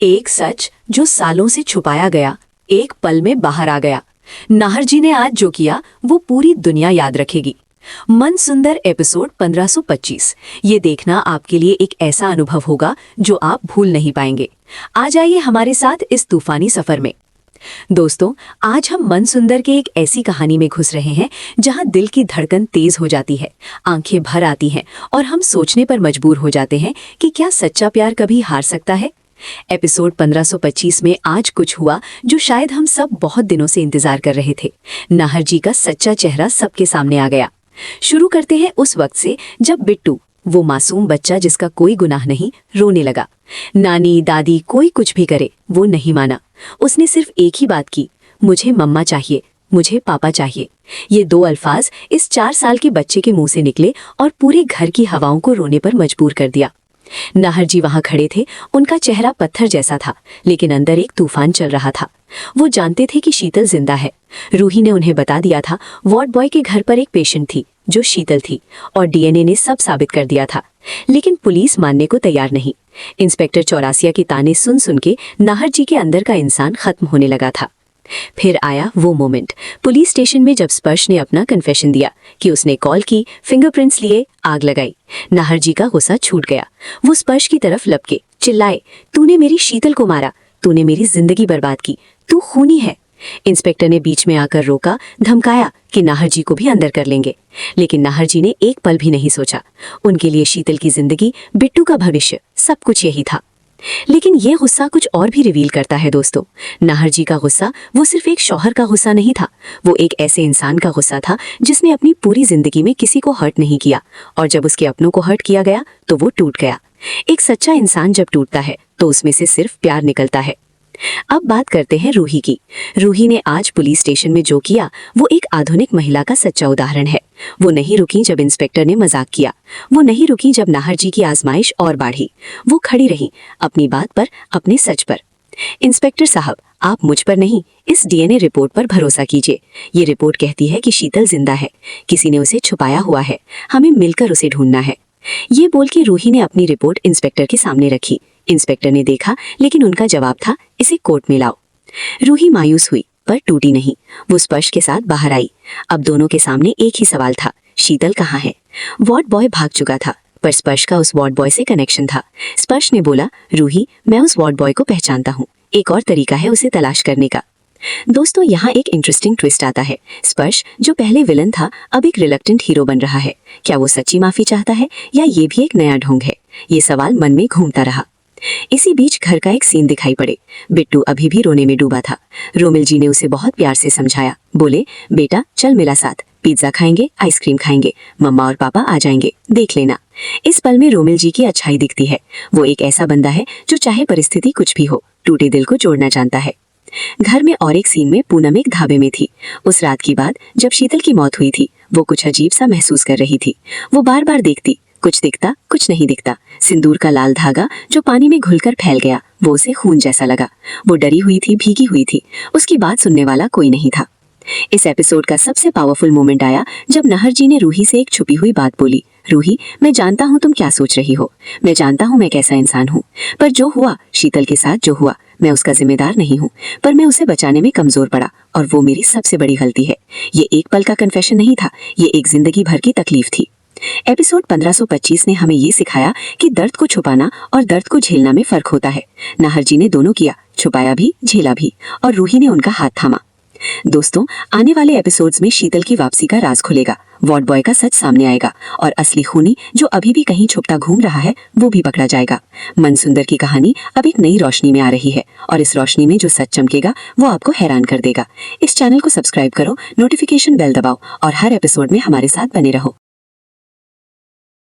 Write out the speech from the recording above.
एक सच जो सालों से छुपाया गया एक पल में बाहर आ गया। नाहर जी ने आज जो किया वो पूरी दुनिया याद रखेगी। मन सुंदर एपिसोड 1525। ये देखना आपके लिए एक ऐसा अनुभव होगा जो आप भूल नहीं पाएंगे। आ जाइए हमारे साथ इस तूफानी सफर में। दोस्तों, आज हम मन सुंदर के एक ऐसी कहानी में घुस रहे हैं जहां दिल की धड़कन तेज हो जाती है, आंखें भर आती हैं और हम सोचने पर मजबूर हो जाते हैं कि क्या सच्चा प्यार कभी हार सकता है। एपिसोड 1525 में आज कुछ हुआ जो शायद हम सब बहुत दिनों से इंतजार कर रहे थे। नाहर जी का सच्चा चेहरा सबके सामने आ गया। शुरू करते हैं उस वक्त से जब बिट्टू, वो मासूम बच्चा जिसका कोई गुनाह नहीं, रोने लगा। नानी दादी कोई कुछ भी करे वो नहीं माना। उसने सिर्फ एक ही बात की, मुझे मम्मा चाहिए, मुझे पापा चाहिए। ये दो अल्फाज इस 4 साल के बच्चे के मुंह से निकले और पूरे घर की हवाओं को रोने पर मजबूर कर दिया। नाहर जी वहां खड़े थे। उनका चेहरा पत्थर जैसा था, लेकिन अंदर एक तूफान चल रहा था। वो जानते थे कि शीतल जिंदा है। रूही ने उन्हें बता दिया था वार्ड बॉय के घर पर एक पेशेंट थी जो शीतल थी, और डीएनए ने सब साबित कर दिया था। लेकिन पुलिस मानने को तैयार नहीं। इंस्पेक्टर चौरासिया के ताने सुन सुन के नाहर जी के अंदर का इंसान खत्म होने लगा था। फिर आया वो मोमेंट, पुलिस स्टेशन में जब स्पर्श ने अपना कन्फेशन दिया कि उसने कॉल की, फिंगरप्रिंट्स लिए, आग लगाई। नाहर जी का गुस्सा छूट गया। वो स्पर्श की तरफ लपके, चिल्लाए, तूने मेरी शीतल को मारा, तूने मेरी जिंदगी बर्बाद की, तू खूनी है। इंस्पेक्टर ने बीच में आकर रोका, धमकाया कि नाहर जी को भी अंदर कर लेंगे। लेकिन नाहर जी ने एक पल भी नहीं सोचा। उनके लिए शीतल की जिंदगी, बिट्टू का भविष्य, सब कुछ यही था। लेकिन ये गुस्सा कुछ और भी रिवील करता है दोस्तों। नाहर जी का गुस्सा वो सिर्फ एक शौहर का गुस्सा नहीं था, वो एक ऐसे इंसान का गुस्सा था जिसने अपनी पूरी जिंदगी में किसी को हर्ट नहीं किया, और जब उसके अपनों को हर्ट किया गया तो वो टूट गया। एक सच्चा इंसान जब टूटता है तो उसमें से सिर्फ प्यार निकलता है। अब बात करते हैं रूही की। रूही ने आज पुलिस स्टेशन में जो किया वो एक आधुनिक महिला का सच्चा उदाहरण है। वो नहीं रुकी जब इंस्पेक्टर ने मजाक किया, वो नहीं रुकी जब नाहर जी की आजमाइश और बढ़ी। वो खड़ी रही अपनी बात पर, अपने सच पर। इंस्पेक्टर साहब, आप मुझ पर नहीं, इस डीएनए रिपोर्ट पर भरोसा कीजिए। ये रिपोर्ट कहती है कि शीतल जिंदा है, किसी ने उसे छुपाया हुआ है, हमें मिलकर उसे ढूंढना है। ये बोल के रूही ने अपनी रिपोर्ट इंस्पेक्टर के सामने रखी। इंस्पेक्टर ने देखा, लेकिन उनका जवाब था, इसे कोर्ट में लाओ। रूही मायूस हुई पर टूटी नहीं। वो स्पर्श के साथ बाहर आई। अब दोनों के सामने एक ही सवाल था, शीतल कहाँ है? वार्ड बॉय भाग चुका था, पर स्पर्श का उस वार्ड बॉय से कनेक्शन था। स्पर्श ने बोला, रूही, मैं उस वार्ड बॉय को पहचानता हूँ, एक और तरीका है उसे तलाश करने का। दोस्तों, यहाँ एक इंटरेस्टिंग ट्विस्ट आता है। स्पर्श जो पहले विलन था अब एक रिलक्टेंट हीरो बन रहा है। क्या वो सच्ची माफी चाहता है या ये भी एक नया ढोंग है? ये सवाल मन में घूमता रहा। इसी बीच घर का एक सीन दिखाई पड़े। बिट्टू अभी भी रोने में डूबा था। रोमिल जी ने उसे बहुत प्यार से समझाया। बोले, बेटा चल मेरा साथ, पिज्जा खाएंगे, आइसक्रीम खाएंगे, मम्मा और पापा आ जाएंगे, देख लेना। इस पल में रोमिल जी की अच्छाई दिखती है। वो एक ऐसा बंदा है जो चाहे परिस्थिति कुछ भी हो, टूटे दिल को जोड़ना जानता है। घर में और एक सीन में पूनम एक ढाबे में थी। उस रात की बात जब शीतल की मौत हुई थी, वो कुछ अजीब सा महसूस कर रही थी। वो बार बार देखती, कुछ दिखता, कुछ नहीं दिखता। सिंदूर का लाल धागा जो पानी में घुलकर फैल गया, वो उसे खून जैसा लगा। वो डरी हुई थी, भीगी हुई थी। उसकी बात सुनने वाला कोई नहीं था। इस एपिसोड का सबसे पावरफुल मोमेंट आया जब नाहर जी ने रूही से एक छुपी हुई बात बोली। रूही, मैं जानता हूँ तुम क्या सोच रही हो, मैं जानता हूँ मैं कैसा इंसान हूँ, पर जो हुआ शीतल के साथ जो हुआ, मैं उसका जिम्मेदार नहीं हूँ, पर मैं उसे बचाने में कमजोर पड़ा और वो मेरी सबसे बड़ी गलती है। ये एक पल का कन्फेशन नहीं था, ये एक जिंदगी भर की तकलीफ थी। एपिसोड 1525 ने हमें ये सिखाया कि दर्द को छुपाना और दर्द को झेलना में फर्क होता है। नाहर जी ने दोनों किया, छुपाया भी, झेला भी, और रूही ने उनका हाथ थामा। दोस्तों, आने वाले एपिसोड्स में शीतल की वापसी का राज खुलेगा, वार्ड बॉय का सच सामने आएगा और असली खूनी जो अभी भी कहीं छुपता घूम रहा है वो भी पकड़ा जाएगा। मन सुंदर की कहानी अब एक नई रोशनी में आ रही है, और इस रोशनी में जो सच चमकेगा वो आपको हैरान कर देगा। इस चैनल को सब्सक्राइब करो, नोटिफिकेशन बेल दबाओ और हर एपिसोड में हमारे साथ बने रहो।